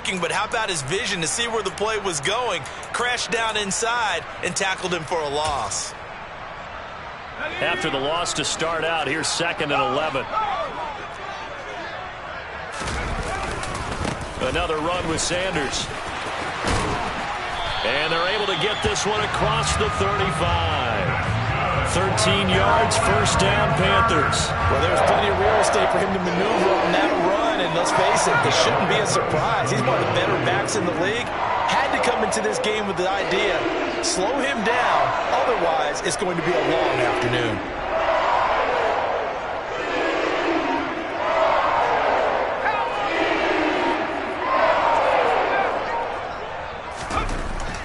blocking, but how about his vision to see where the play was going? Crashed down inside and tackled him for a loss. After the loss to start out, here's 2nd and 11. Another run with Sanders. And they're able to get this one across the 35. 13 yards, first down, Panthers. Well, there's plenty of real estate for him to maneuver on that run, and let's face it, this shouldn't be a surprise. He's one of the better backs in the league. Had to come into this game with the idea, slow him down, otherwise it's going to be a long afternoon.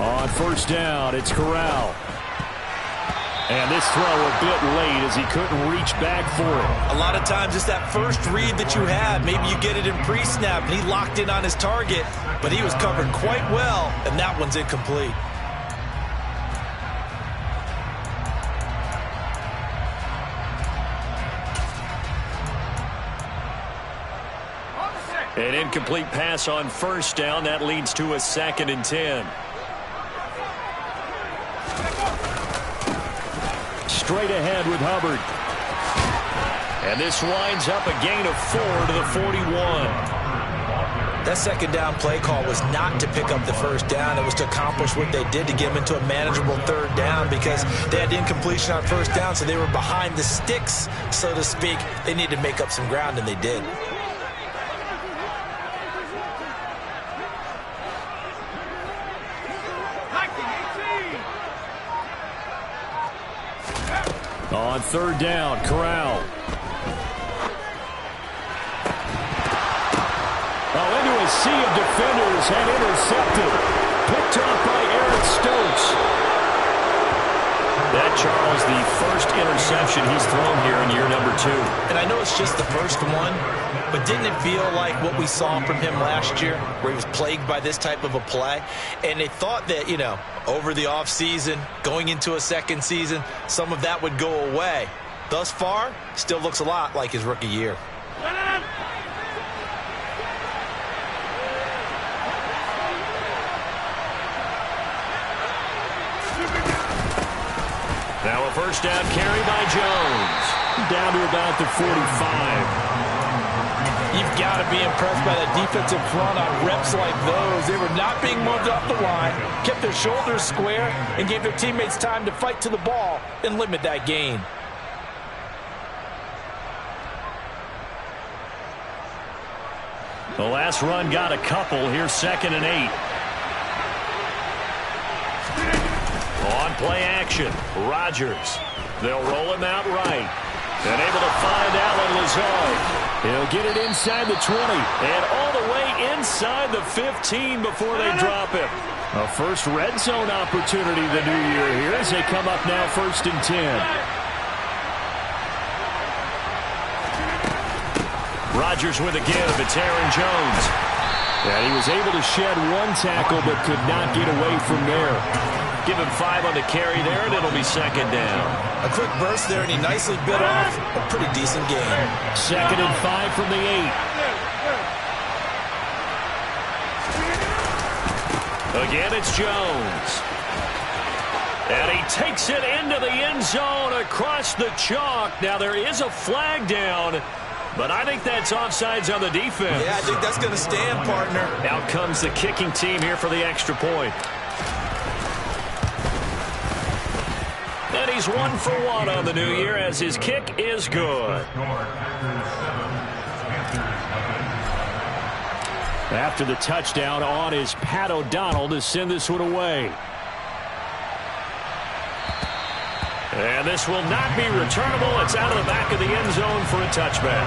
On first down, it's Corral. And this throw a bit late as he couldn't reach back for it. A lot of times it's that first read that you have. Maybe you get it in pre-snap, and he locked in on his target, but he was covered quite well, and that one's incomplete. An incomplete pass on first down. That leads to a 2nd and 10. Straight ahead with Hubbard. And this winds up a gain of 4 to the 41. That second down play call was not to pick up the first down. It was to accomplish what they did to get them into a manageable third down because they had incompletion on first down, so they were behind the sticks, so to speak. They needed to make up some ground, and they did. On third down, Corral. Oh, into a sea of defenders and intercepted. Picked off by Eric Stokes. That, Charles, the first interception he's thrown here in year number 2. And I know it's just the first one, but didn't it feel like what we saw from him last year, where he was plagued by this type of a play? And they thought that, over the offseason, going into a second season, some of that would go away. Thus far, still looks a lot like his rookie year. Now a first down carry by Jones. Down to about the 45. You've got to be impressed by that defensive front on reps like those. They were not being moved off the line, kept their shoulders square, and gave their teammates time to fight to the ball and limit that gain. The last run got a couple. Here's 2nd and 8. On play action, Rodgers. They'll roll him out right. And able to find Allen Lazard. He'll get it inside the 20 and all the way inside the 15 before they drop him. A first red zone opportunity the new year here as they come up now 1st and 10. Rodgers with a give. It's Aaron Jones. And he was able to shed one tackle but could not get away from there. Give him 5 on the carry there, and it'll be 2nd down. A quick burst there, and he nicely bit off a pretty decent gain. 2nd and 5 from the 8. Again, it's Jones. And he takes it into the end zone across the chalk. Now, there is a flag down, but I think that's offsides on the defense. Yeah, I think that's going to stand, partner. Out comes the kicking team here for the extra point. And he's 1 for 1 on the new year as his kick is good. After the touchdown, on is Pat O'Donnell to send this one away. And this will not be returnable. It's out of the back of the end zone for a touchback.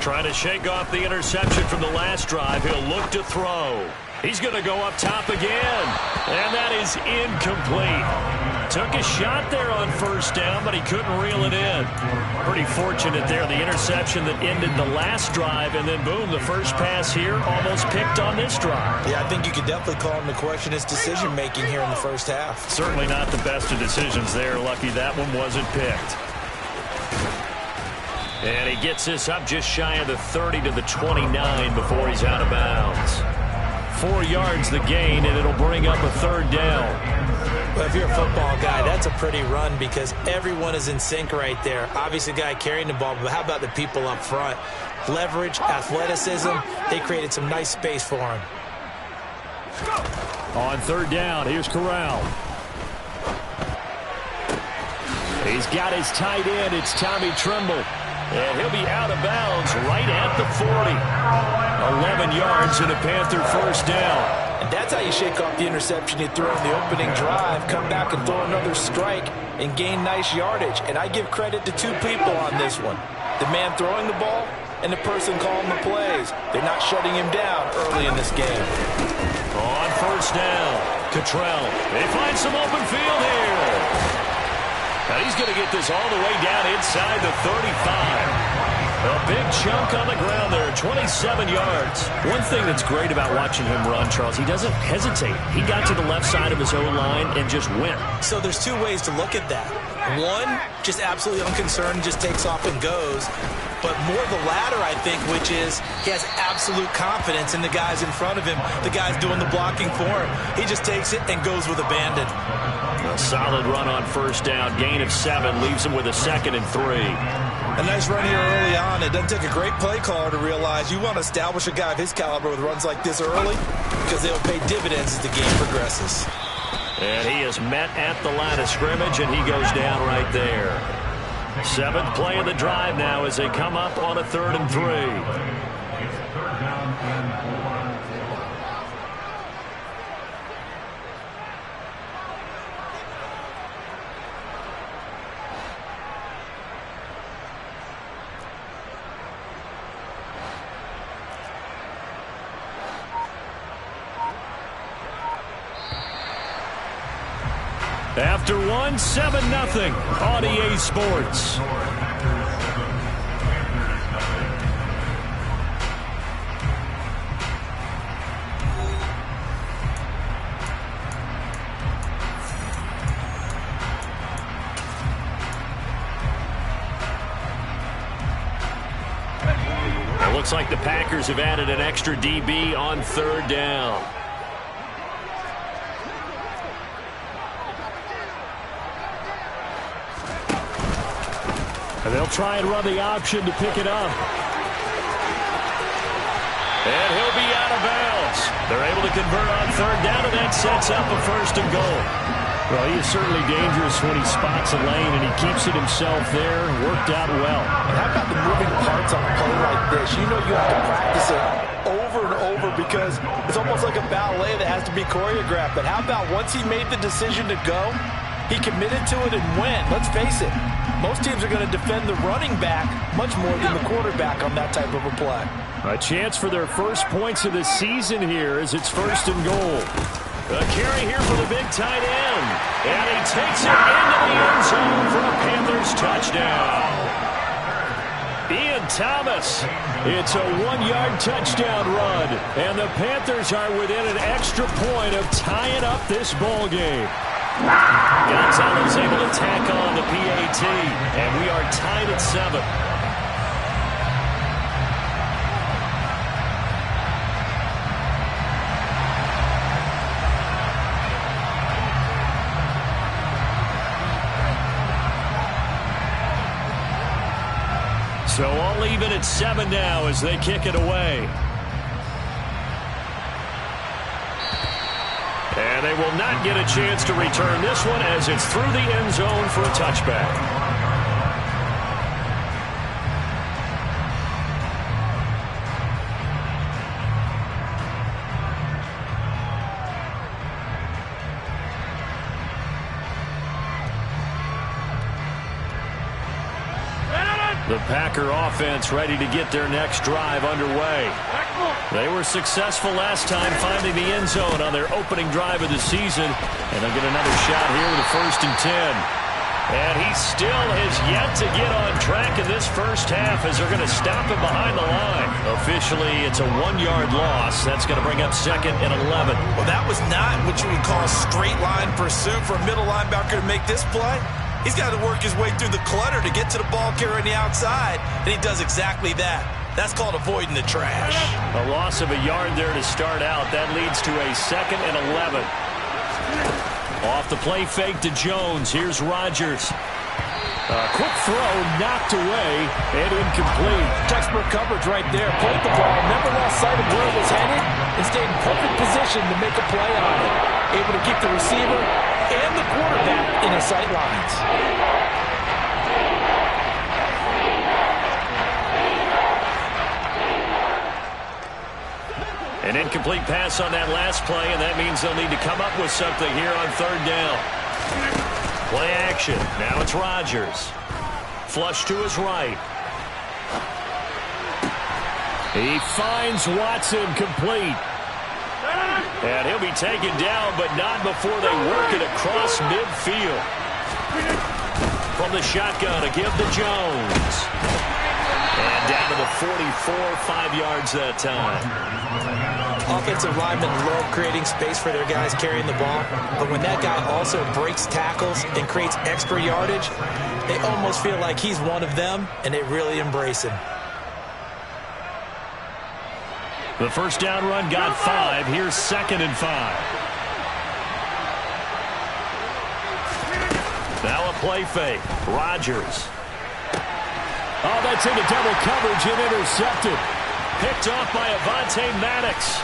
Trying to shake off the interception from the last drive. He'll look to throw. He's going to go up top again. And that is incomplete. Took a shot there on first down, but he couldn't reel it in. Pretty fortunate there, the interception that ended the last drive, and then boom, the first pass here almost picked on this drive. Yeah, I think you could definitely call him to question his decision-making here in the first half. Certainly not the best of decisions there. Lucky that one wasn't picked. And he gets this up just shy of the 30 to the 29 before he's out of bounds. 4 yards the gain, and it'll bring up a third down. Well, if you're a football guy, that's a pretty run because everyone is in sync right there. Obviously, the guy carrying the ball, but how about the people up front? Leverage, athleticism, they created some nice space for him. On third down, here's Corral. He's got his tight end. It's Tommy Tremble. And he'll be out of bounds right at the 40. 11 yards and a Panther first down. And that's how you shake off the interception you throw in the opening drive, come back and throw another strike and gain nice yardage. And I give credit to two people on this one. The man throwing the ball and the person calling the plays. They're not shutting him down early in this game. On first down, Cottrell. They find some open field here. Now he's going to get this all the way down inside the 35. A big chunk on the ground there, 27 yards. One thing that's great about watching him run, Charles, he doesn't hesitate. He got to the left side of his own line and just went. So there's two ways to look at that. One, just absolutely unconcerned, just takes off and goes. But more the latter, I think, which is he has absolute confidence in the guys in front of him, the guys doing the blocking for him. He just takes it and goes with abandon. A solid run on first down. Gain of 7 leaves him with a 2nd and 3. A nice run here early on. It doesn't take a great play caller to realize you want to establish a guy of his caliber with runs like this early because they'll pay dividends as the game progresses. And he is met at the line of scrimmage, and he goes down right there. 7th play of the drive now as they come up on a 3rd and 3. After one, 7-0 on EA Sports. It looks like the Packers have added an extra DB on 3rd down. And they'll try and run the option to pick it up. And he'll be out of bounds. They're able to convert on 3rd down, and that sets up a 1st and goal. Well, he is certainly dangerous when he spots a lane, and he keeps it himself there. Worked out well. And how about the moving parts on a play like this? You know you have to practice it over and over because it's almost like a ballet that has to be choreographed. But how about once he made the decision to go, he committed to it and went. Let's face it. Most teams are going to defend the running back much more than the quarterback on that type of a play. A chance for their first points of the season here as it's 1st and goal. A carry here for the big tight end. And he takes it into the end zone for a Panthers touchdown. Ian Thomas. It's a 1-yard touchdown run. And the Panthers are within an extra point of tying up this ball game. Gonzalez able to tack on the PAT, and we are tied at 7. So all even at 7 now as they kick it away. And they will not get a chance to return this one as it's through the end zone for a touchback. The Packer offense ready to get their next drive underway. They were successful last time finding the end zone on their opening drive of the season. And they'll get another shot here with a 1st and 10. And he still has yet to get on track in this first half as they're going to stop him behind the line. Officially, it's a 1-yard loss. That's going to bring up 2nd and 11. Well, that was not what you would call straight line pursuit for a middle linebacker to make this play. He's got to work his way through the clutter to get to the ball carrier on the outside, and he does exactly that. That's called avoiding the trash. A loss of a yard there to start out. That leads to a 2nd and 11. Off the play fake to Jones. Here's Rodgers. A quick throw knocked away and incomplete. Textbook coverage right there. Played the ball, never lost sight of where it was headed, and stayed in perfect position to make a play on it. Able to keep the receiver and the quarterback in his sight lines. An incomplete pass on that last play, and that means they'll need to come up with something here on 3rd down. Play action. Now it's Rodgers. Flush to his right. He finds Watson complete. And he'll be taken down, but not before they work it across midfield. From the shotgun, a give to Jones. And down to the 44, 5 yards that time. Offensive linemen love creating space for their guys carrying the ball, but when that guy also breaks tackles and creates extra yardage, they almost feel like he's one of them, and they really embrace him. The first down run got 5. Here's 2nd and 5. Now a play fake. Rodgers. Oh, that's into double coverage and intercepted. Picked off by Avonte Maddox.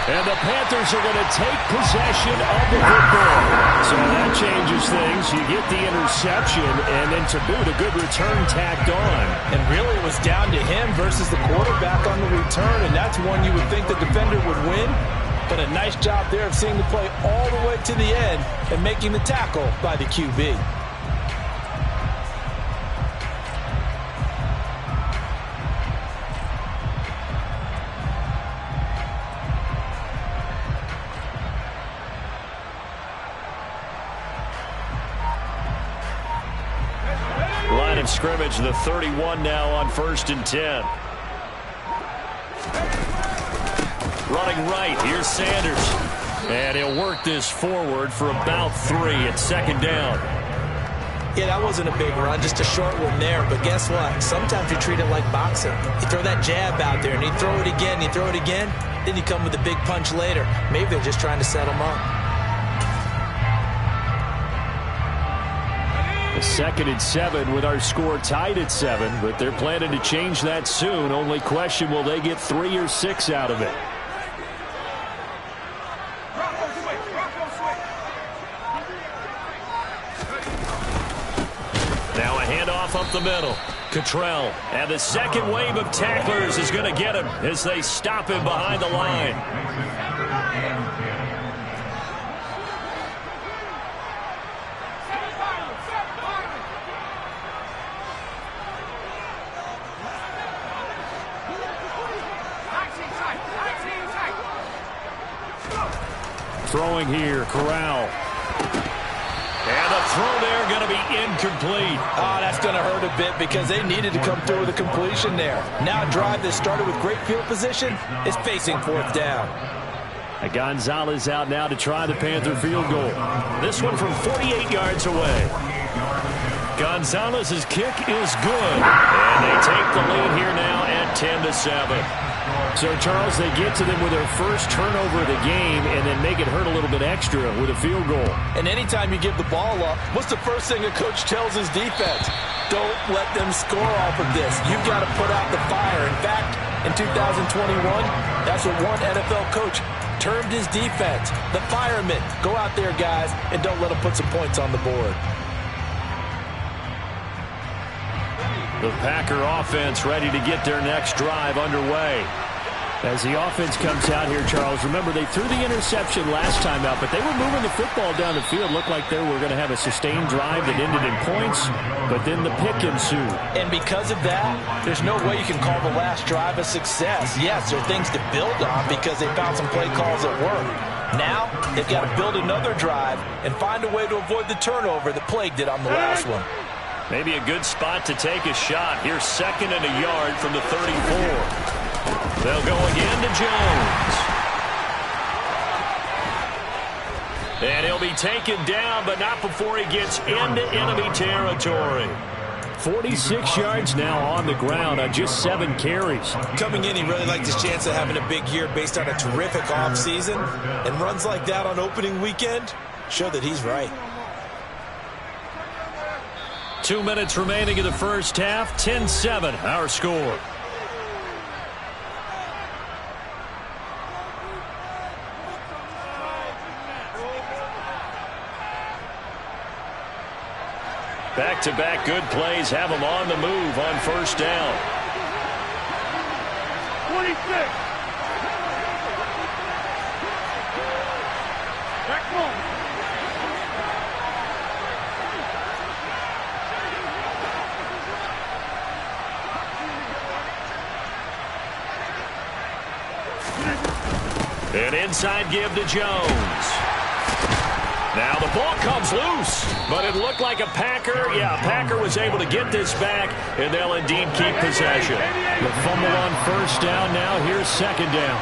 And the Panthers are going to take possession of the football. So that changes things. You get the interception, and then to boot, a good return tacked on. And really it was down to him versus the quarterback on the return, and that's one you would think the defender would win. But a nice job there of seeing the play all the way to the end and making the tackle by the QB. Line of scrimmage, the 31 now on 1st and 10. Running right, here's Sanders. And he'll work this forward for about 3 at 2nd down. Yeah, that wasn't a big run, just a short one there. But guess what? Sometimes you treat it like boxing. You throw that jab out there, and you throw it again, you throw it again, then you come with a big punch later. Maybe they're just trying to set him up. 2nd and 7 with our score tied at 7, but they're planning to change that soon. Only question, will they get 3 or 6 out of it? Now a handoff up the middle. Cottrell, and the second wave of tacklers is going to get him as they stop him behind the line. Throwing here, Corral. And the throw there going to be incomplete. Oh, that's going to hurt a bit because they needed to come through with a completion there. Now a drive that started with great field position is facing 4th down. Gonzalez out now to try the Panther field goal. This one from 48 yards away. Gonzalez's kick is good. And they take the lead here now at 10-7. So, Charles, they get to them with their first turnover of the game and then make it hurt a little bit extra with a field goal. And anytime you give the ball up, what's the first thing a coach tells his defense? Don't let them score off of this. You've got to put out the fire. In fact, in 2021, that's what one NFL coach termed his defense. The firemen. Go out there, guys, and don't let them put some points on the board. The Packer offense ready to get their next drive underway. As the offense comes out here, Charles, remember they threw the interception last time out, but they were moving the football down the field. Looked like they were going to have a sustained drive that ended in points, but then the pick ensued. And because of that, there's no way you can call the last drive a success. Yes, there are things to build on because they found some play calls that work. Now, they've got to build another drive and find a way to avoid the turnover that Plague did on the last one. Maybe a good spot to take a shot. Here's 2nd and a yard from the 34. They'll go again to Jones. And he'll be taken down, but not before he gets into enemy territory. 46 yards now on the ground on just 7 carries. Coming in, he really liked his chance of having a big year based on a terrific offseason. And runs like that on opening weekend show that he's right. 2 minutes remaining in the first half. 10-7, our score. Back-to-back good plays have them on the move on first down. 26. Back home. An inside give to Jones. Now the ball comes loose, but it looked like a Packer. Yeah, Packer was able to get this back, and they'll indeed keep possession. The fumble on first down now. Here's 2nd down.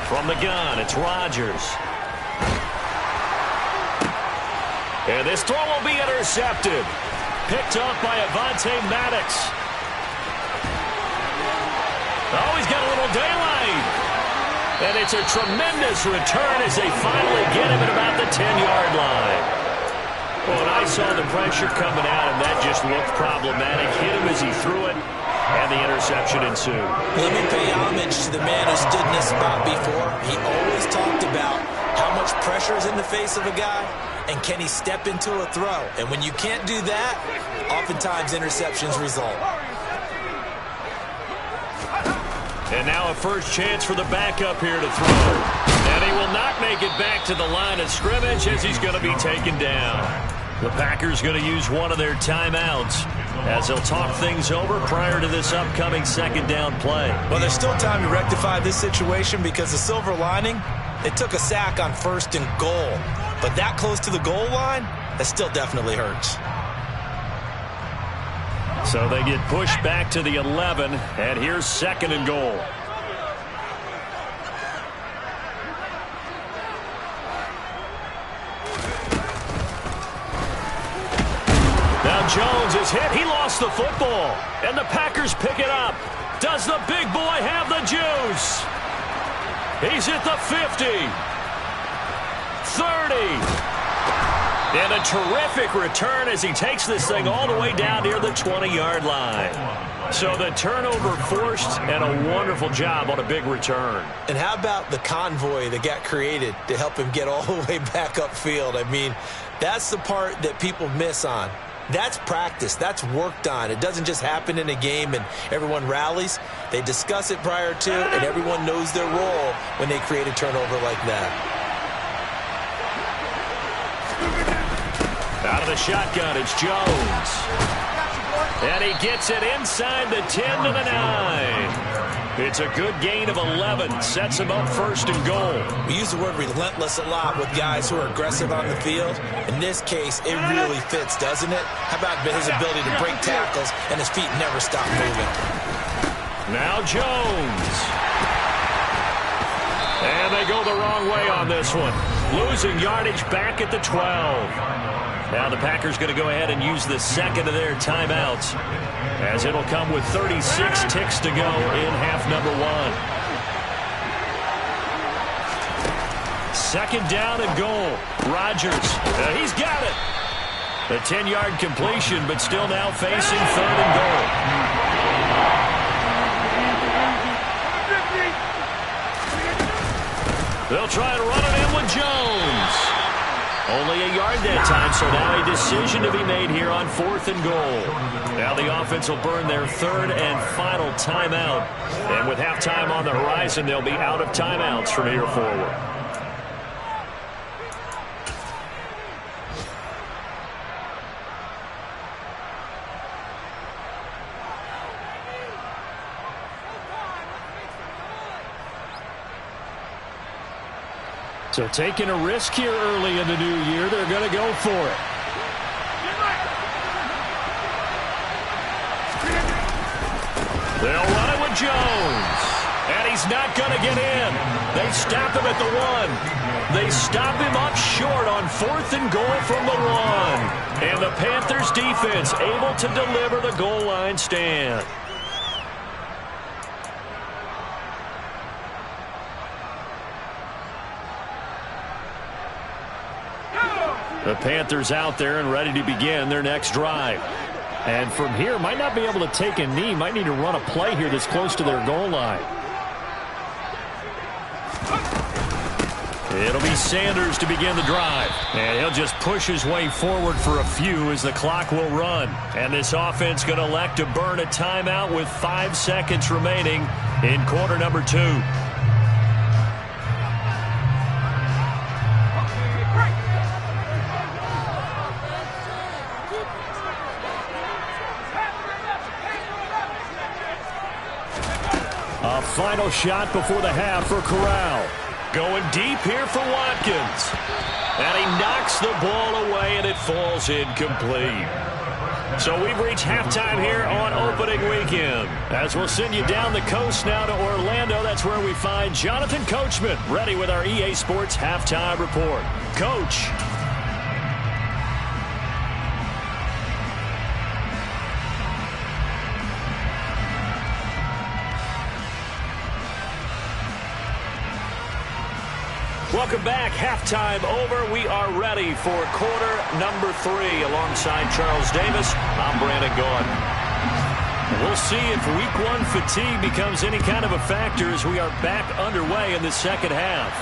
From the gun, it's Rodgers. And this throw will be intercepted. Picked up by Avonte Maddox. Oh, he's got a little daylight. And it's a tremendous return as they finally get him at about the 10-yard line. Well, and I saw the pressure coming out, and that just looked problematic. Hit him as he threw it, and the interception ensued. Let me pay homage to the man who stood in this spot before. He always talked about how much pressure is in the face of a guy, and can he step into a throw. And when you can't do that, oftentimes interceptions result. And now a first chance for the backup here to throw. And he will not make it back to the line of scrimmage as he's going to be taken down. The Packers going to use one of their timeouts as they'll talk things over prior to this upcoming 2nd down play. Well, there's still time to rectify this situation because the silver lining, they took a sack on 1st and goal. But that close to the goal line, that still definitely hurts. So they get pushed back to the 11, and here's 2nd and goal. Now Jones is hit. He lost the football, and the Packers pick it up. Does the big boy have the juice? He's at the 50, 30. And a terrific return as he takes this thing all the way down near the 20-yard line. So the turnover forced, and a wonderful job on a big return. And how about the convoy that got created to help him get all the way back upfield? I mean, that's the part that people miss on. That's practice. That's worked on. It doesn't just happen in a game and everyone rallies. They discuss it prior to, and everyone knows their role when they create a turnover like that. Out of the shotgun, it's Jones. And he gets it inside the 10 to the 9. It's a good gain of 11. Sets him up 1st and goal. We use the word relentless a lot with guys who are aggressive on the field. In this case, it really fits, doesn't it? How about his ability to break tackles and his feet never stop moving? Now Jones. And they go the wrong way on this one. Losing yardage back at the 12. Now the Packers going to go ahead and use the 2nd of their timeouts, as it'll come with 36 ticks to go in half number 1. 2nd down and goal. Rodgers, he's got it. A 10-yard completion, but still now facing 3rd and goal. They'll try and run it in with Jones. Only a yard returned that time, so now a decision to be made here on 4th and goal. Now the offense will burn their 3rd and final timeout. And with halftime on the horizon, they'll be out of timeouts from here forward. So taking a risk here early in the new year, they're going to go for it. They'll run it with Jones. And he's not going to get in. They stop him at the 1. They stop him up short on 4th and goal from the 1. And the Panthers defense able to deliver the goal line stand. The Panthers out there and ready to begin their next drive. And from here, might not be able to take a knee. Might need to run a play here that's close to their goal line. It'll be Sanders to begin the drive. And he'll just push his way forward for a few as the clock will run. And this offense going to elect to burn a timeout with 5 seconds remaining in quarter number 2. A final shot before the half for Corral. Going deep here for Watkins. And he knocks the ball away, and it falls incomplete. So we've reached halftime here on opening weekend. As we'll send you down the coast now to Orlando, that's where we find Jonathan Coachman, ready with our EA Sports Halftime Report. Coach. Welcome back. Halftime over. We are ready for quarter number 3. Alongside Charles Davis, I'm Brandon Gaudin. We'll see if week 1 fatigue becomes any kind of a factor as we are back underway in the second half.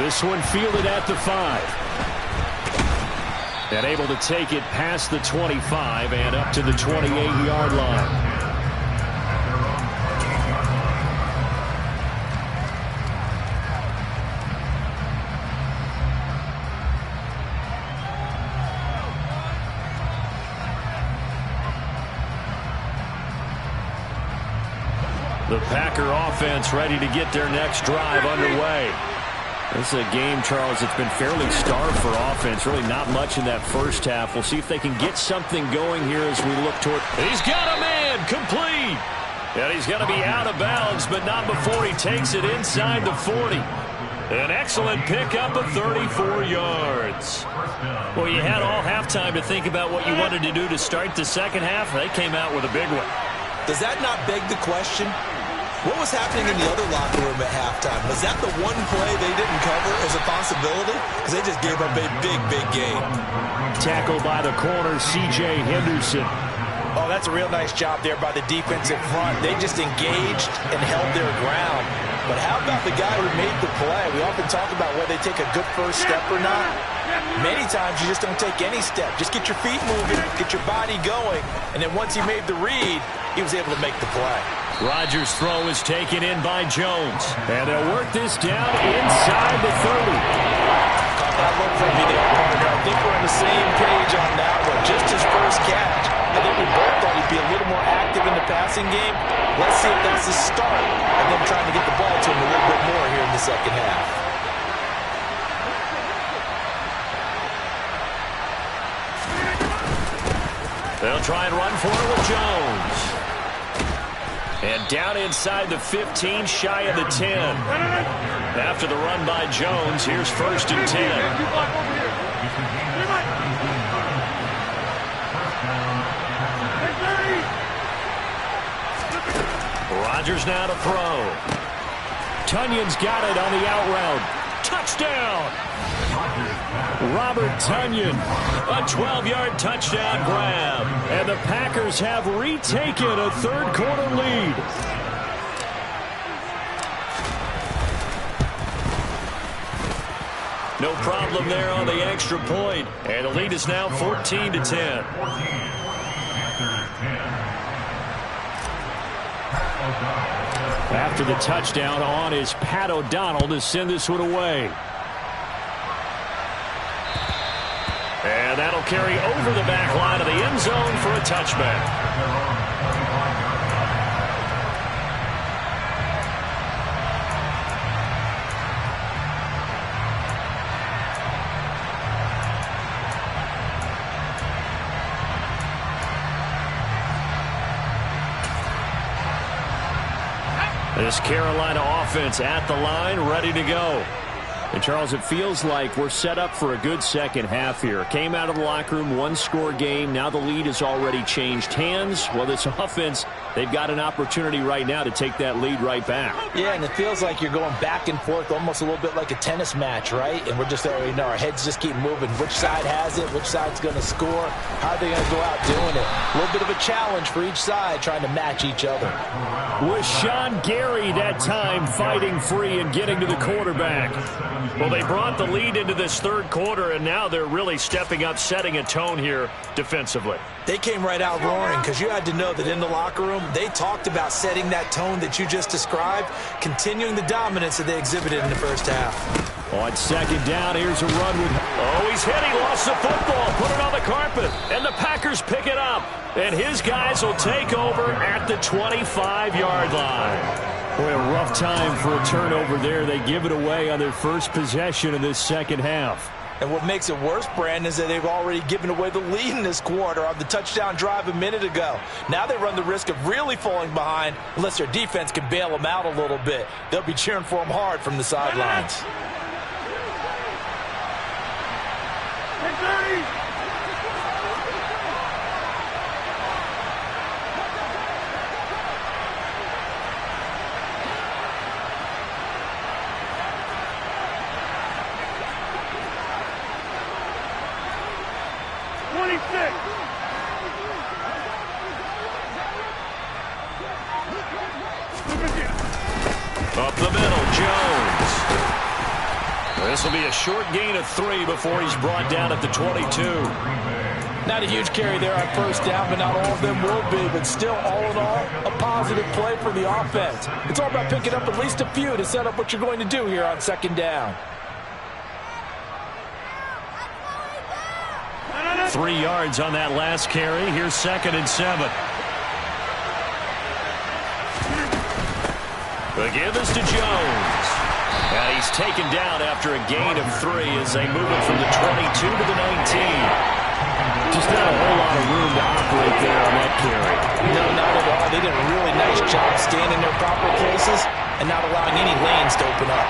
This one fielded at the 5. And able to take it past the 25 and up to the 28-yard line. The Packer offense ready to get their next drive underway. This is a game, Charles, that's been fairly starved for offense. Really not much in that first half. We'll see if they can get something going here as we look toward. He's got a man complete. And he's going to be out of bounds, but not before he takes it inside the 40. An excellent pickup of 34 yards. Well, you had all halftime to think about what you wanted to do to start the second half. They came out with a big one. Does that not beg the question? What was happening in the other locker room at halftime? Was that the one play they didn't cover as a possibility? Because they just gave up a big, big game. Tackled by the corner, C.J. Henderson. Oh, that's a real nice job there by the defensive front. They just engaged and held their ground. But how about the guy who made the play? We often talk about whether they take a good first step or not. Many times you just don't take any step. Just get your feet moving, get your body going. And then once he made the read, he was able to make the play. Rodgers' throw is taken in by Jones. And they'll work this down inside the 30. Caught that look from me there, partner. I think we're on the same page on that one. Just his first catch. I think we both thought he'd be a little more active in the passing game. Let's see if that's the start of them trying to get the ball to him a little bit more here in the second half. They'll try and run for it with Jones. And down inside the 15, shy of the 10. After the run by Jones, here's 1st and 10. Rodgers now to throw. Tunyon's got it on the out route. Touchdown! Robert Tonyan, a 12-yard touchdown grab. And the Packers have retaken a third-quarter lead. No problem there on the extra point. And the lead is now 14-10. After the touchdown on is Pat O'Donnell to send this one away. And that'll carry over the back line of the end zone for a touchback. This Carolina offense at the line, ready to go. And, Charles, it feels like we're set up for a good second half here. Came out of the locker room, one-score game. Now the lead has already changed hands. Well, this offense, they've got an opportunity right now to take that lead right back. Yeah, and it feels like you're going back and forth almost a little bit like a tennis match, right? And we're just already know our heads just keep moving. Which side has it? Which side's going to score? How are they going to go out doing it? A little bit of a challenge for each side trying to match each other. Was Sean Gary that time fighting free and getting to the quarterback? Well, they brought the lead into this third quarter, and now they're really stepping up, setting a tone here defensively. They came right out roaring because you had to know that in the locker room, they talked about setting that tone that you just described, continuing the dominance that they exhibited in the first half. On second down, here's a run with... Oh, he's hit. He lost the football. Put it on the carpet. And the Packers pick it up. And his guys will take over at the 25-yard line. Boy, a rough time for a turnover there. They give it away on their first possession of this second half. And what makes it worse, Brandon, is that they've already given away the lead in this quarter on the touchdown drive a minute ago. Now they run the risk of really falling behind unless their defense can bail them out a little bit. They'll be cheering for them hard from the sidelines. Up the middle, Jones. This will be a short gain of 3 before he's brought down at the 22. Not a huge carry there on first down, but not all of them will be. But still, all in all, a positive play for the offense. It's all about picking up at least a few to set up what you're going to do here on second down. 3 yards on that last carry. Here's 2nd and 7. The give is to Jones. And he's taken down after a gain of 3 as they move it from the 22 to the 19. Just not a whole lot of room to operate there on that carry. No, not at all. They did a really nice job staying in their proper places and not allowing any lanes to open up.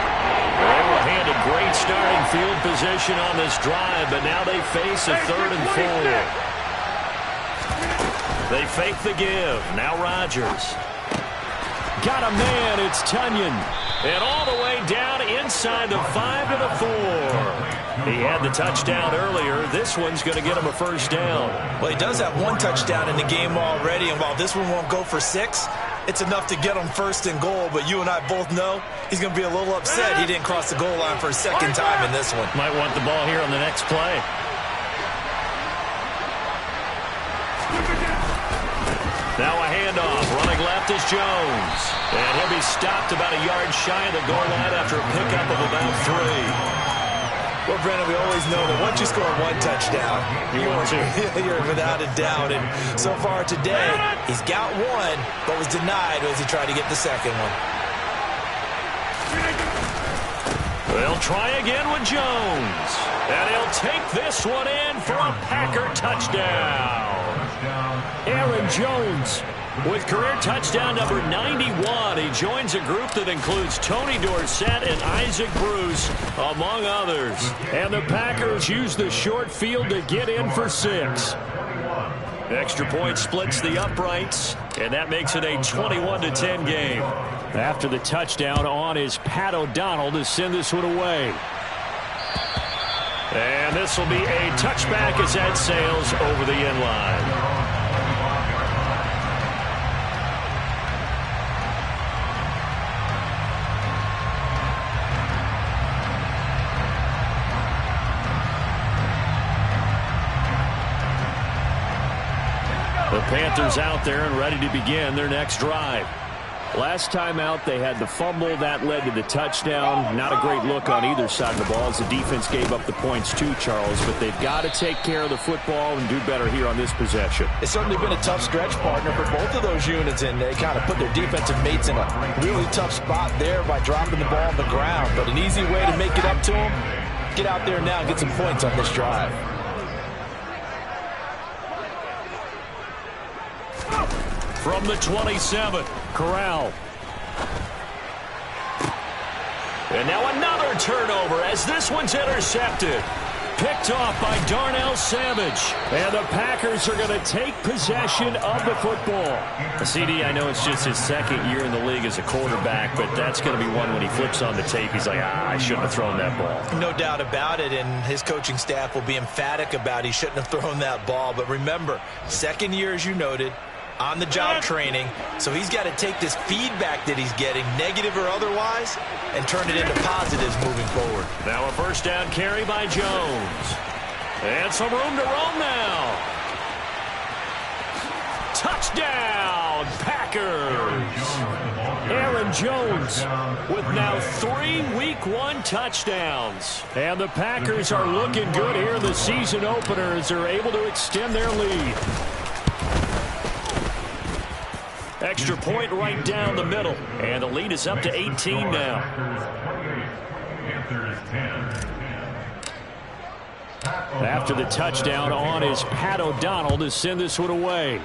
They were handed great starting field position on this drive, but now they face a 3rd and 4. They fake the give. Now Rodgers. Got a man. It's Tunyon. And all the way down inside the 5 to the 4. He had the touchdown earlier. This one's going to get him a first down. Well, he does have 1 touchdown in the game already, and while this one won't go for 6, it's enough to get him first and goal. But you and I both know he's going to be a little upset he didn't cross the goal line for a second time in this one. Might want the ball here on the next play. Now a handoff. Running left is Jones. And he'll be stopped about a yard shy of the goal line after a pickup of about 3. Well, Brennan, we always know that once you score 1 touchdown, you're without a doubt. And so far today, he's got 1, but was denied as he tried to get the second one. They'll try again with Jones. And he'll take this one in for a Packer touchdown. Aaron Jones with career touchdown number 91. He joins a group that includes Tony Dorsett and Isaac Bruce, among others. And the Packers use the short field to get in for 6. Extra point splits the uprights, and that makes it a 21-10 game. After the touchdown, on is Pat O'Donnell to send this one away. And this will be a touchback as that sails over the end line. Panthers out there and ready to begin their next drive. Last time out, they had the fumble. That led to the touchdown. Not a great look on either side of the ball as the defense gave up the points too, Charles. But they've got to take care of the football and do better here on this possession. It's certainly been a tough stretch, partner, for both of those units, and they kind of put their defensive mates in a really tough spot there by dropping the ball on the ground. But an easy way to make it up to them, get out there now and get some points on this drive. From the 27, Corral. And now another turnover as this one's intercepted. Picked off by Darnell Savage. And the Packers are going to take possession of the football. CD, I know it's just his second year in the league as a quarterback, but that's going to be one when he flips on the tape. He's like, I shouldn't have thrown that ball. No doubt about it, and his coaching staff will be emphatic about he shouldn't have thrown that ball. But remember, second year, as you noted, on-the-job training, so he's got to take this feedback that he's getting, negative or otherwise, and turn it into positives moving forward. Now a first down carry by Jones. And some room to roam now. Touchdown, Packers! Aaron Jones with now 3 Week 1 touchdowns. And the Packers are looking good here in the season opener as they're able to extend their lead. Extra point right down the middle. And the lead is up to 18 now. After the touchdown on is Pat O'Donnell to send this one away.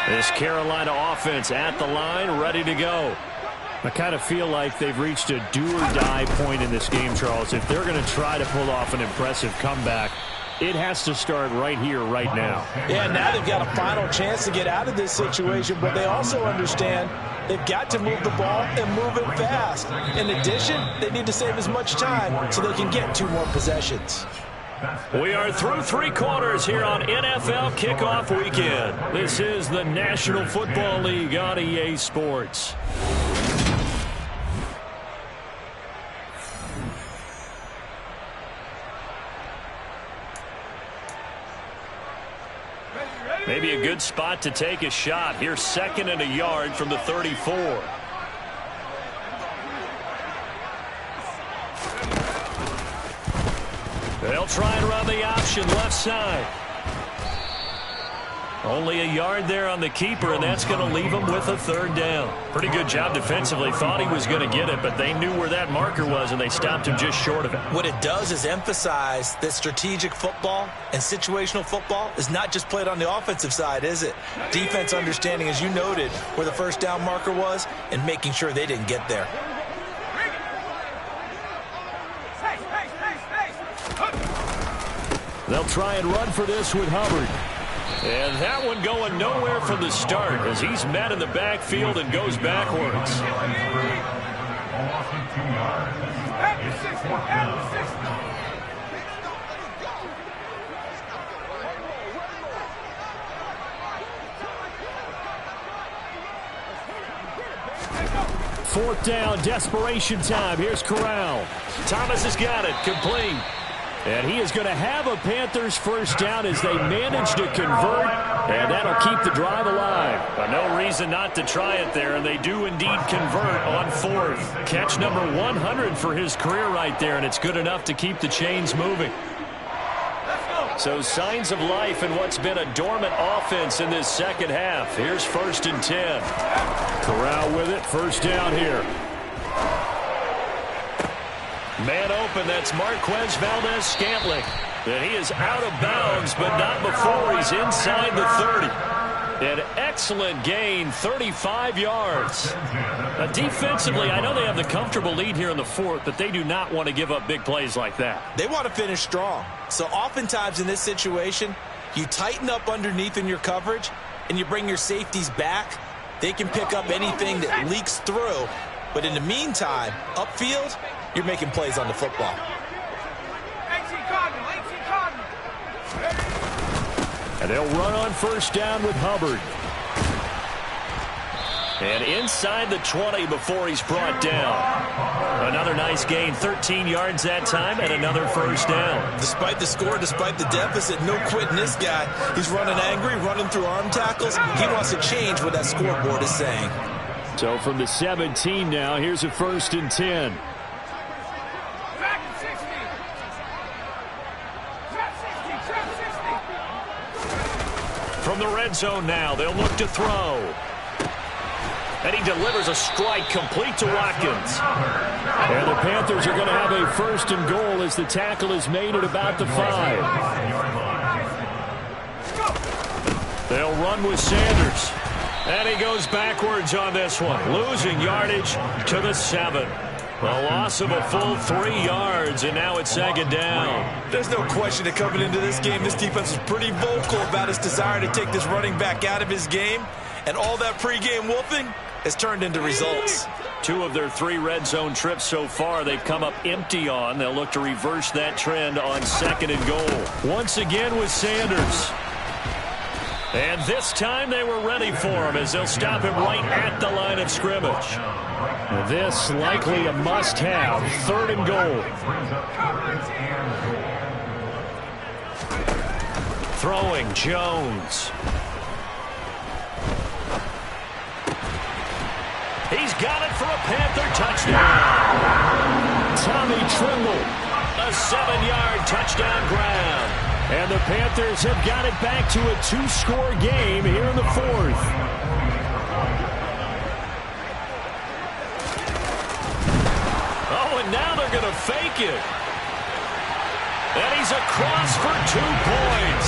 This Carolina offense at the line, ready to go. I kind of feel like they've reached a do-or-die point in this game, Charles. If they're going to try to pull off an impressive comeback, it has to start right here, right now. Yeah, now they've got a final chance to get out of this situation, but they also understand they've got to move the ball and move it fast. In addition, they need to save as much time so they can get 2 more possessions. We are through 3 quarters here on NFL Kickoff Weekend. This is the National Football League on EA Sports. Maybe a good spot to take a shot. Here's 2nd and a yard from the 34. They'll try and run the option left side. Only a yard there on the keeper, and that's going to leave him with a 3rd down. Pretty good job defensively. Thought he was going to get it, but they knew where that marker was, and they stopped him just short of it. What it does is emphasize that strategic football and situational football is not just played on the offensive side, is it? Defense understanding, as you noted, where the 1st down marker was and making sure they didn't get there. They'll try and run for this with Hubbard. And that one going nowhere from the start as he's met in the backfield and goes backwards. Fourth down, desperation time. Here's Corral. Thomas has got it, complete. And he is going to have a Panthers 1st down as they manage to convert, and that'll keep the drive alive. But no reason not to try it there, and they do indeed convert on 4th. Catch number 100 for his career right there, and it's good enough to keep the chains moving. So signs of life in what's been a dormant offense in this 2nd half. Here's 1st and 10. Corral with it, 1st down here. Man open, that's Marquez Valdez-Scantling. And he is out of bounds, but not before he's inside the 30. An excellent gain, 35 yards. Now, defensively, I know they have the comfortable lead here in the 4th, but they do not want to give up big plays like that. They want to finish strong. So oftentimes in this situation, you tighten up underneath in your coverage, and you bring your safeties back. They can pick up anything that leaks through. But in the meantime, upfield, you're making plays on the football. they'll run on first down with Hubbard. And inside the 20 before he's brought down. Another nice gain, 13 yards that time, and another first down. Despite the score, despite the deficit, no quitting this guy. He's running angry, running through arm tackles. He wants to change what that scoreboard is saying. So from the 17 now, here's a 1st and 10. From the red zone now, they'll look to throw. And he delivers a strike complete to Watkins. And the Panthers are going to have a 1st and goal as the tackle is made at about the 5. They'll run with Sanders. And he goes backwards on this one, losing yardage to the 7. A loss of a full 3 yards, and now it's 2nd down. There's no question that coming into this game, this defense was pretty vocal about its desire to take this running back out of his game. And all that pregame wolfing has turned into results. 2 of their 3 red zone trips so far they've come up empty on. They'll look to reverse that trend on 2nd and goal. Once again with Sanders. And this time they were ready for him as they'll stop him right at the line of scrimmage. This likely a must-have, 3rd and goal. Throwing Jones. He's got it for a Panther touchdown. Tommy Tremble. A 7-yard touchdown grab. And the Panthers have got it back to a 2-score game here in the 4th. Oh, and now they're going to fake it. And he's across for 2 points.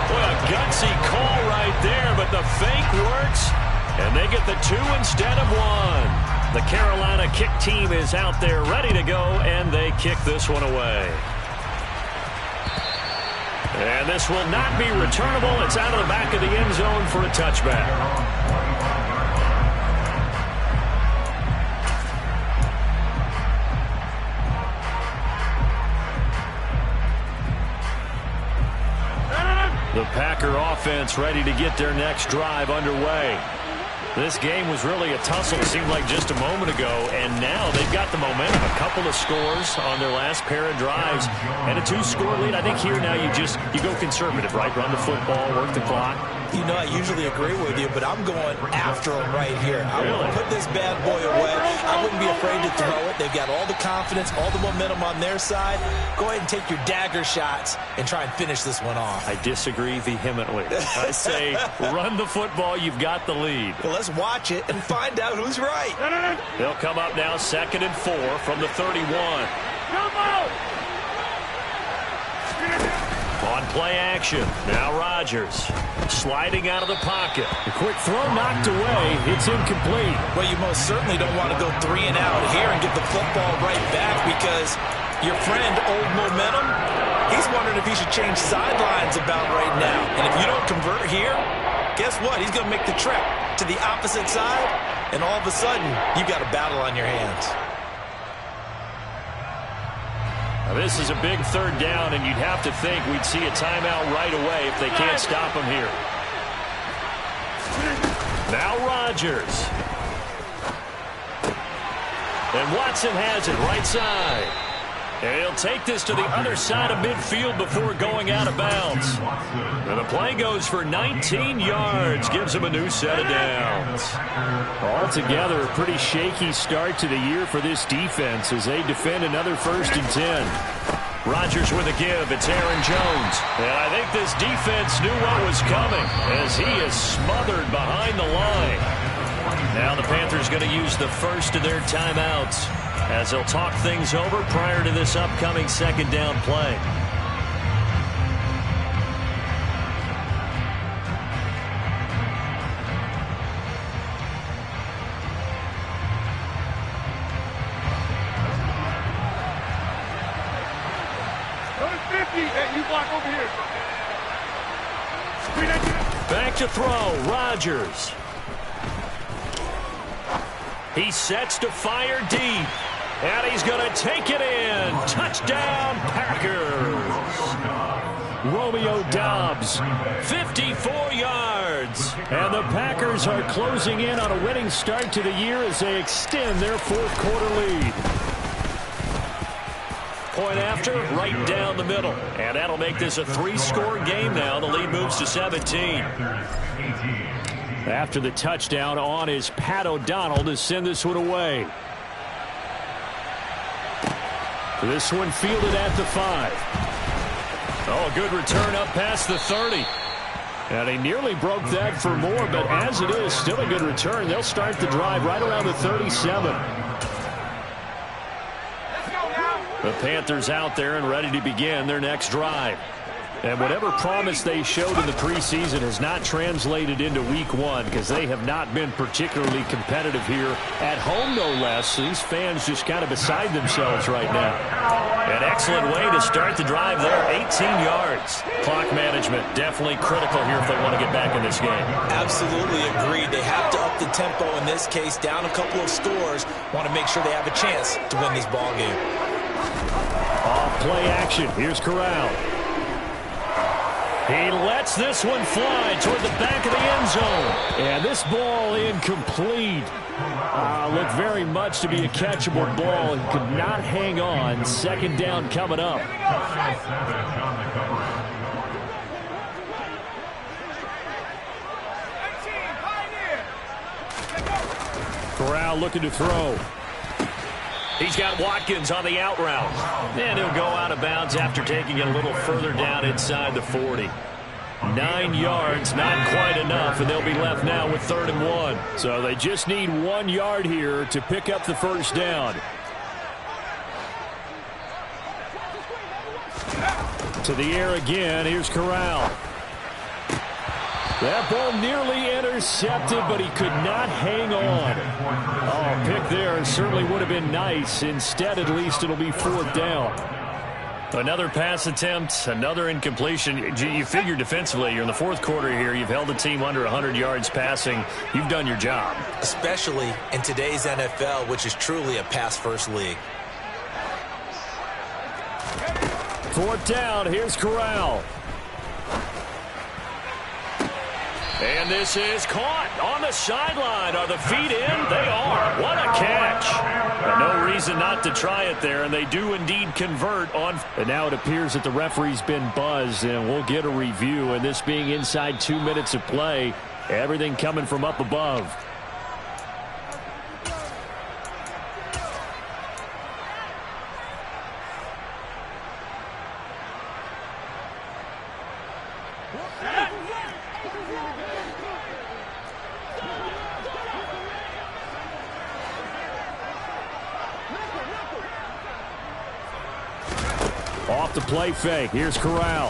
What a gutsy call right there, but the fake works. And they get the 2 instead of 1. The Carolina kick team is out there ready to go, and they kick this one away. And this will not be returnable. It's out of the back of the end zone for a touchback. The Packer offense ready to get their next drive underway. This game was really a tussle, it seemed like just a moment ago, and now they've got the momentum. A couple of scores on their last pair of drives, and a 2-score lead. I think here now you go conservative, right? Run the football, work the clock. You know, I usually agree with you, but I'm going after them right here. I want to put this bad boy away. I wouldn't be afraid to throw it. They've got all the confidence, all the momentum on their side. Go ahead and take your dagger shots and try and finish this one off. I disagree vehemently. I say run the football. You've got the lead. Well, let's watch it and find out who's right. They'll come up now 2nd and 4 from the 31. On play action, now Rodgers sliding out of the pocket. A quick throw knocked away. It's incomplete. Well, you most certainly don't want to go 3 and out here and get the football right back because your friend, Old Momentum, he's wondering if he should change sidelines about right now. And if you don't convert here, guess what? He's going to make the trip to the opposite side, and all of a sudden, you've got a battle on your hands. Now, this is a big 3rd down, and you'd have to think we'd see a timeout right away if they can't stop him here. Now Rodgers. And Watson has it right side. And he'll take this to the other side of midfield before going out of bounds. And the play goes for 19 yards, gives him a new set of downs. Altogether, a pretty shaky start to the year for this defense as they defend another 1st and 10. Rodgers with a give. It's Aaron Jones. And I think this defense knew what was coming as he is smothered behind the line. Now the Panthers going to use the first of their timeouts as they'll talk things over prior to this upcoming 2nd down play. Back to throw, Rodgers. He sets to fire deep. And he's going to take it in. Touchdown, Packers. Romeo Doubs, 55 And the Packers are closing in on a winning start to the year as they extend their fourth quarter lead. Point after, right down the middle. And that'll make this a 3-score game now. The lead moves to 17. After the touchdown on is Pat O'Donnell to send this one away. This one fielded at the 5. Oh, good return up past the 30. And he nearly broke that for more, but as it is, still a good return. They'll start the drive right around the 37. The Panthers out there and ready to begin their next drive. And whatever promise they showed in the preseason has not translated into week 1 because they have not been particularly competitive here at home, no less. These fans just kind of beside themselves right now. An excellent way to start the drive there, 18 yards. Clock management definitely critical here if they want to get back in this game. Absolutely agreed. They have to up the tempo in this case, down a couple of scores. Want to make sure they have a chance to win this ball game. Off play action. Here's Corral. He lets this one fly toward the back of the end zone. And this ball incomplete. Looked very much to be a catchable ball and could not hang on. Second down coming up. Corral looking to throw. He's got Watkins on the out route. And he'll go out of bounds after taking it a little further down inside the 40. 9 yards, not quite enough, and they'll be left now with 3rd and 1. So they just need 1 yard here to pick up the first down. To the air again. Here's Corral. That ball nearly intercepted, but he could not hang on. Oh, pick there, and certainly would have been nice. Instead, at least, it'll be 4th down. Another pass attempt, another incompletion. You figure defensively, you're in the 4th quarter here. You've held the team under 100 yards passing. You've done your job. Especially in today's NFL, which is truly a pass-first league. 4th down, here's Corral. And this is caught on the sideline. Are the feet in? They are. What a catch. And no reason not to try it there, and they do indeed convert on. And now it appears that the referee's been buzzed, and we'll get a review. And this being inside 2 minutes of play, everything coming from up above. Off the play fake. Here's Corral.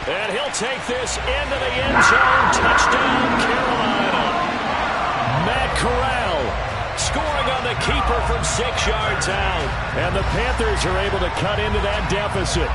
And he'll take this into the end zone. Touchdown, Carolina. Matt Corral scoring on the keeper from 6 yards out. And the Panthers are able to cut into that deficit.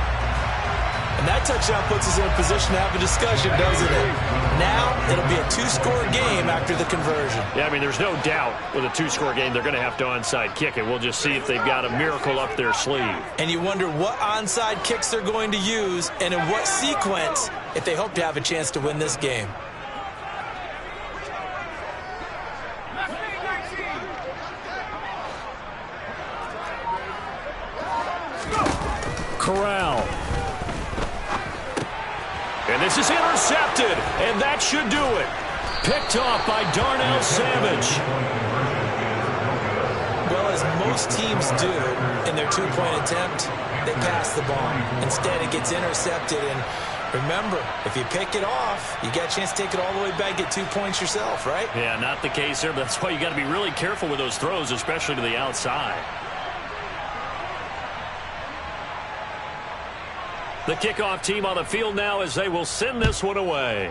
And that touchdown puts us in a position to have a discussion, doesn't it? Now it'll be a 2-score game after the conversion. Yeah, I mean, there's no doubt with a 2-score game they're going to have to onside kick it. We'll just see if they've got a miracle up their sleeve. And you wonder what onside kicks they're going to use and in what sequence if they hope to have a chance to win this game. Corral. And this is intercepted, and that should do it. Picked off by Darnell Savage. Well, as most teams do in their 2-point attempt, they pass the ball. Instead, it gets intercepted, and remember, if you pick it off, you got a chance to take it all the way back, get 2 points yourself, right? Yeah, not the case here, but that's why you got to be really careful with those throws, especially to the outside. The kickoff team on the field now as they will send this one away.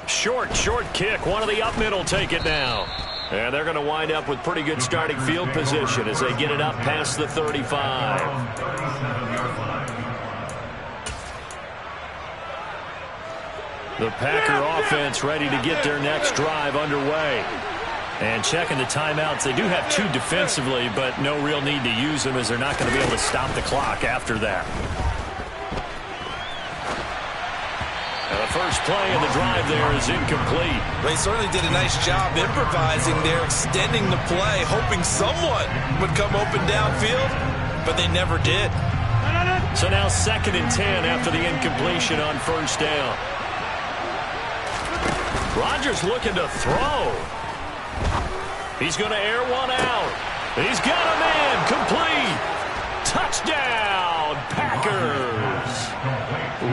Short kick. One of the up mid will take it now. And they're going to wind up with pretty good starting field position as they get it up past the 35. The Packer offense ready to get their next drive underway. And checking the timeouts, they do have 2 defensively, but no real need to use them as they're not going to be able to stop the clock after that. first play of the drive there is incomplete. They certainly did a nice job improvising there, extending the play, hoping someone would come open downfield, but they never did. So now 2nd and 10 after the incompletion on first down. Rodgers looking to throw. He's going to air one out. He's got a man complete. Touchdown, Packers.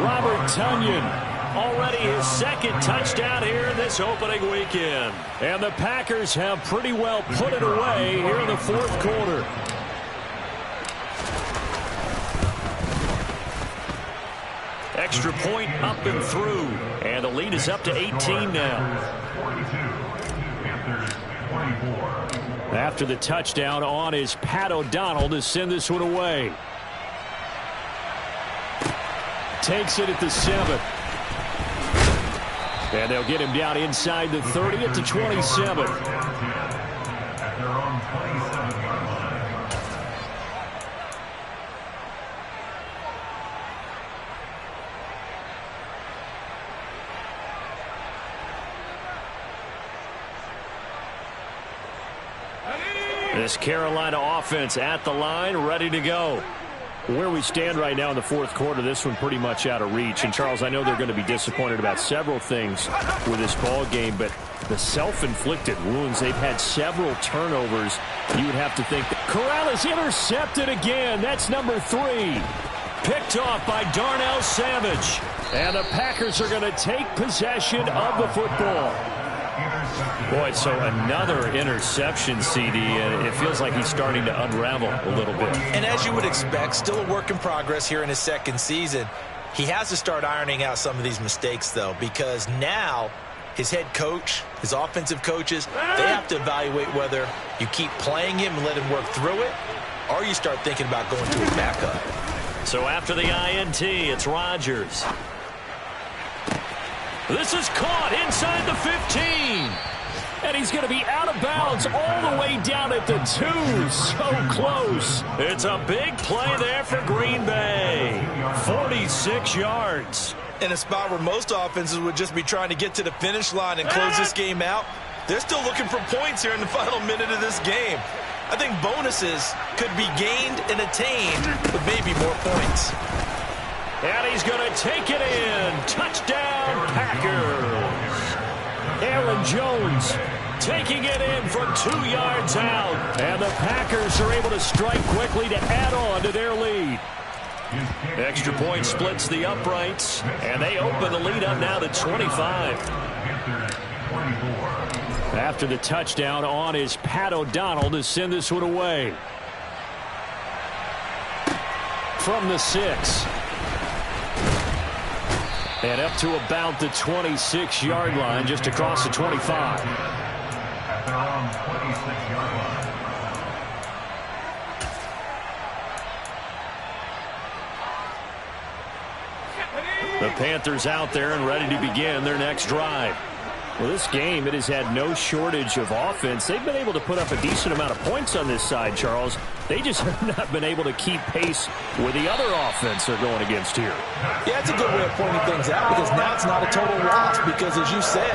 Robert Tonyan, already his 2nd touchdown here in this opening weekend. And the Packers have pretty well put it away here in the 4th quarter. Extra point up and through. And the lead is up to 18 now. After the touchdown on is Pat O'Donnell to send this one away. Takes it at the 7. And they'll get him down inside the 30 at the 27. This Carolina offense at the line, ready to go. Where we stand right now in the 4th quarter, this one pretty much out of reach. And, Charles, I know they're going to be disappointed about several things with this ball game, but the self-inflicted wounds, they've had several turnovers. You would have to think that Corral is intercepted again. That's number 3. Picked off by Darnell Savage. And the Packers are going to take possession of the football. Boy, so another interception, CD, and it feels like he's starting to unravel a little bit. And as you would expect, still a work in progress here in his 2nd season. He has to start ironing out some of these mistakes, though, because now his head coach, his offensive coaches, they have to evaluate whether you keep playing him and let him work through it, or you start thinking about going to his backup. So after the INT, it's Rodgers. This is caught inside the 15. And he's going to be out of bounds all the way down at the 2. So close. It's a big play there for Green Bay. 46 yards. In a spot where most offenses would just be trying to get to the finish line and close this game out, they're still looking for points here in the final minute of this game. I think bonuses could be gained and attained with maybe more points. And he's going to take it in. Touchdown, Packers. Aaron Jones taking it in from 2 yards out. And the Packers are able to strike quickly to add on to their lead. Extra point splits the uprights. And they open the lead up now to 25. After the touchdown on is Pat O'Donnell to send this one away. From the 6. And up to about the 26-yard line, just across the 25. The Panthers out there and ready to begin their next drive. Well, this game, it has had no shortage of offense. They've been able to put up a decent amount of points on this side, Charles. They just have not been able to keep pace with the other offense they're going against here. Yeah, it's a good way of pointing things out because now it's not a total loss because, as you said,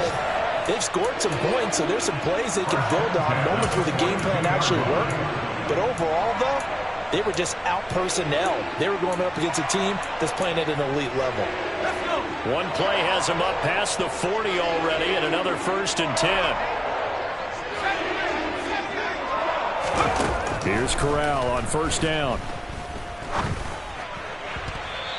they've scored some points, so there's some plays they can build on, moments where the game plan actually worked. But overall, though, they were just out-personnel. They were going up against a team that's playing at an elite level. One play has him up past the 40 already, and another 1st and 10. Here's Corral on first down.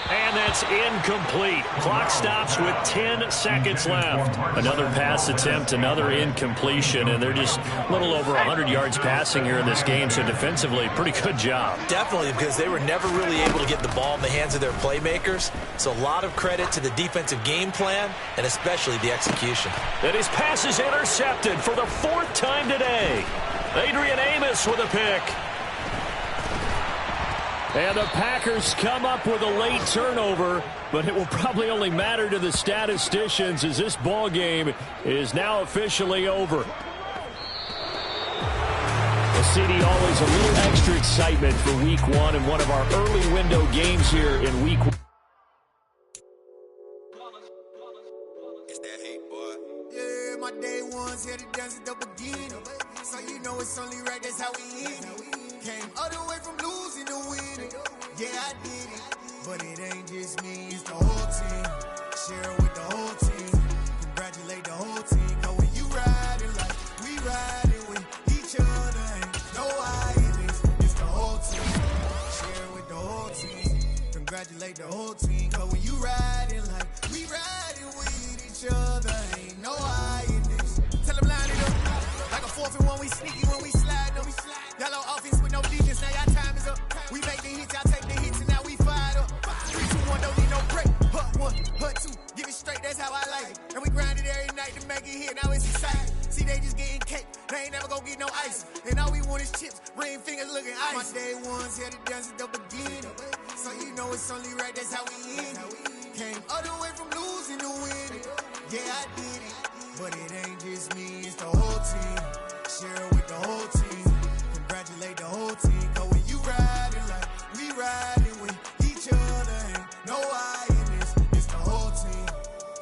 And that's incomplete. Clock stops with 10 seconds left. Another pass attempt, another incompletion, and they're just a little over 100 yards passing here in this game, so defensively, pretty good job. Definitely, because they were never really able to get the ball in the hands of their playmakers. So a lot of credit to the defensive game plan, and especially the execution. And his pass is intercepted for the 4th time today. Adrian Amos with a pick. And the Packers come up with a late turnover, but it will probably only matter to the statisticians as this ball game is now officially over. Well, CD, always a little extra excitement for Week 1 and one of our early window games here in Week 1. just me, it's the whole team. Share it with the whole team. Congratulate the whole team. Cause when you riding like we riding with each other, ain't no I in this. It's the whole team. Share it with the whole team. Congratulate the whole team. Cause when you riding like we riding with each other, ain't no I in this. Tell them line it up. Like a 4th and 1, we sneaky when we slide them. Y'all on offense with no defense, now y'all time is up. We make the hits, y'all take the hits, and now we fired up. 3, 2, 1, don't need no break. Hut 1, hut 2, give it straight, that's how I like it. And we grind it every night to make it hit, now it's exciting. See, they just getting cake, they ain't never gonna get no ice. And all we want is chips, ring fingers looking ice. My day ones here to dance at the beginning. So you know it's only right, that's how we end it. Came all the way from losing to winning. Yeah, I did it. But it ain't just me, it's the whole team. Share it with the whole team. Congratulate the whole team. Cause when you riding like we riding with each other, ain't no I in this. It's the whole team.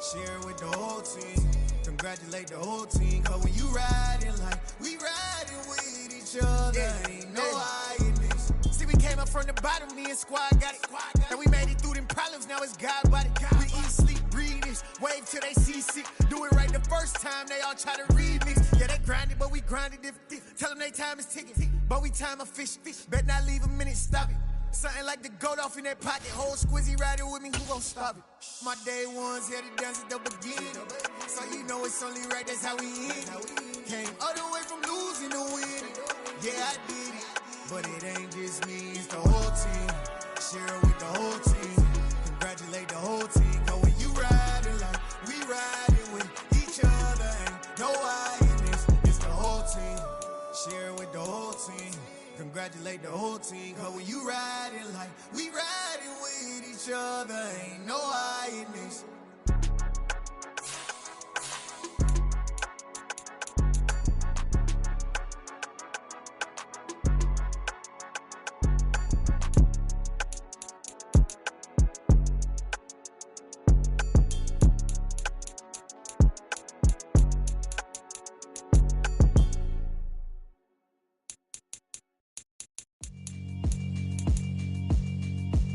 Share it with the whole team. Congratulate the whole team. Cause when you riding like we riding with each other, ain't no I in this. See, we came up from the bottom, me and squad got it. And we made it through them problems, now it's God body. We eat, sleep, breathe this. Wave till they see sick. Do it right the first time, they all try to remix. Yeah, they grinded, but we grinded different. Tell them they time is ticking, but we time a fish. Bet not leave a minute, stop it. Something like the goat off in that pocket. Whole squizzy riding with me, who gon' stop it? My day ones here to dance at the beginning. So you know it's only right, that's how we end it. Came all the way from losing to winning. Yeah, I did it. But it ain't just me, it's the whole team. Share it with the whole team. Congratulate the whole team. Cause when you riding like we riding with each other, ain't no I in this. It's the whole team. Share it with the whole team. Congratulate the whole team. Cause when you riding like we riding with each other, ain't no I in this.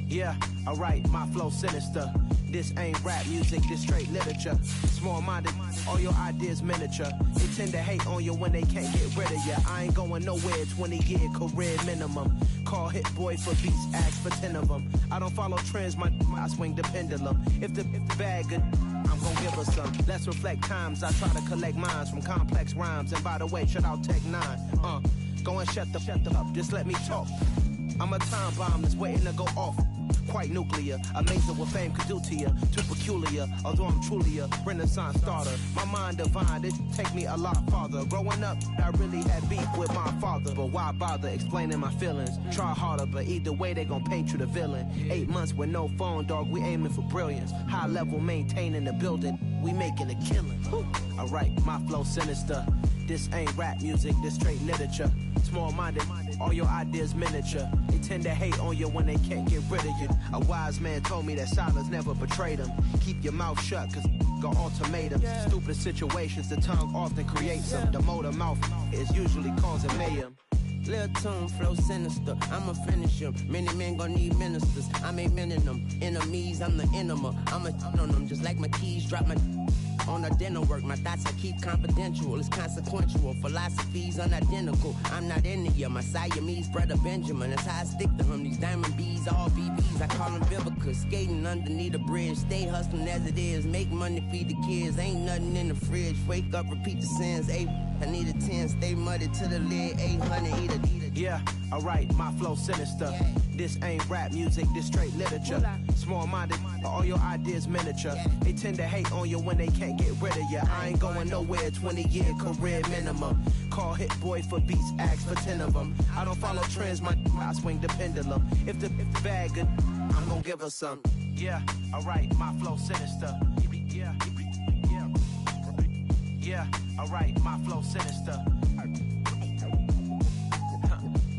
Yeah, alright, my flow sinister. This ain't rap music, this straight literature. Small-minded, all your ideas miniature. They tend to hate on you when they can't get rid of you. I ain't going nowhere, 20-year career minimum. Call Hit Boy for beats, ask for 10 of them. I don't follow trends, I swing the pendulum. If the bag good, I'm gon' give her some. Let's reflect times, I try to collect minds from complex rhymes. And by the way, shout out Tech 9. Go and shut the up, just let me talk. I'm a time bomb that's waiting to go off. Quite nuclear, amazing what fame could do to you. Too peculiar, although I'm truly a renaissance starter. My mind divine, it take me a lot farther. Growing up, I really had beef with my father. But why bother explaining my feelings? Try harder, but either way they gon' paint you the villain. 8 months with no phone, dog, we aiming for brilliance. High level, maintaining the building, we making a killing. Alright, my flow sinister. This ain't rap music, this straight literature. Small-minded, all your ideas miniature. They tend to hate on you when they can't get rid of you. A wise man told me that silence never betrayed him. Keep your mouth shut, cause got ultimatums. Stupid situations, the tongue often creates them. The motor mouth is usually causing mayhem. Lil' tune, flow sinister, I'ma finish him. Many men gon' need ministers, I'm a men in them. Enemies, I'm the enema, I'm on them. Just like my keys, drop my on the dinner work. My thoughts I keep confidential, it's consequential. Philosophies unidentical, I'm not in it yet. My Siamese brother Benjamin, that's how I stick to him. These diamond bees, all BBs, I call them Vivica. Skating underneath the bridge, stay hustling as it is. Make money, feed the kids, ain't nothing in the fridge. Wake up, repeat the sins, I need a 10, stay muddy to the lid, 800, eat a. Yeah, alright, my flow sinister. This ain't rap music, this straight literature. Small-minded, all your ideas miniature. They tend to hate on you when they can't get rid of you. I ain't going nowhere, 20-year career minimum. Call Hit Boy for beats, ask for 10 of them. I don't follow trends, I swing the pendulum. If the bag good, I'm gon' give her some. Yeah, alright, my flow sinister. Yeah, alright, my flow sinister.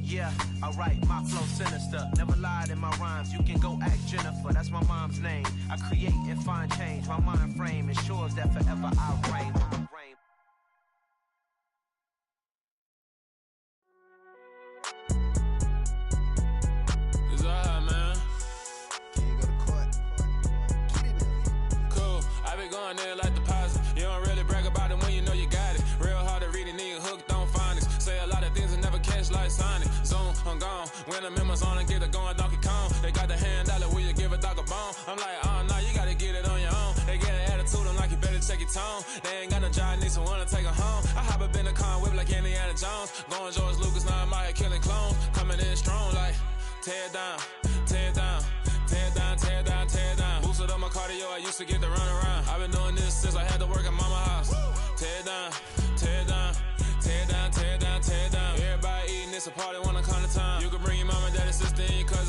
Yeah, alright, my flow sinister. Never lied in my rhymes, you can go ask Jennifer, that's my mom's name. I create and find change, my mind frame ensures that forever I reign. It's alright, man. Can you go to court? When the members on and get it going Donkey Kong. They got the hand dollar, will you give a dog a bone? I'm like, oh no, you gotta get it on your own. They get an attitude, I'm like, you better check your tone. They ain't got no job, need someone to take her home. I hop up in the car and whip like Indiana Jones. Going George Lucas, now I'm out here killing clones. Coming in strong like, tear it down, tear it down. Tear it down, tear it down, tear it down. Boosted up my cardio, I used to get to run around. I've been doing this since I had to work in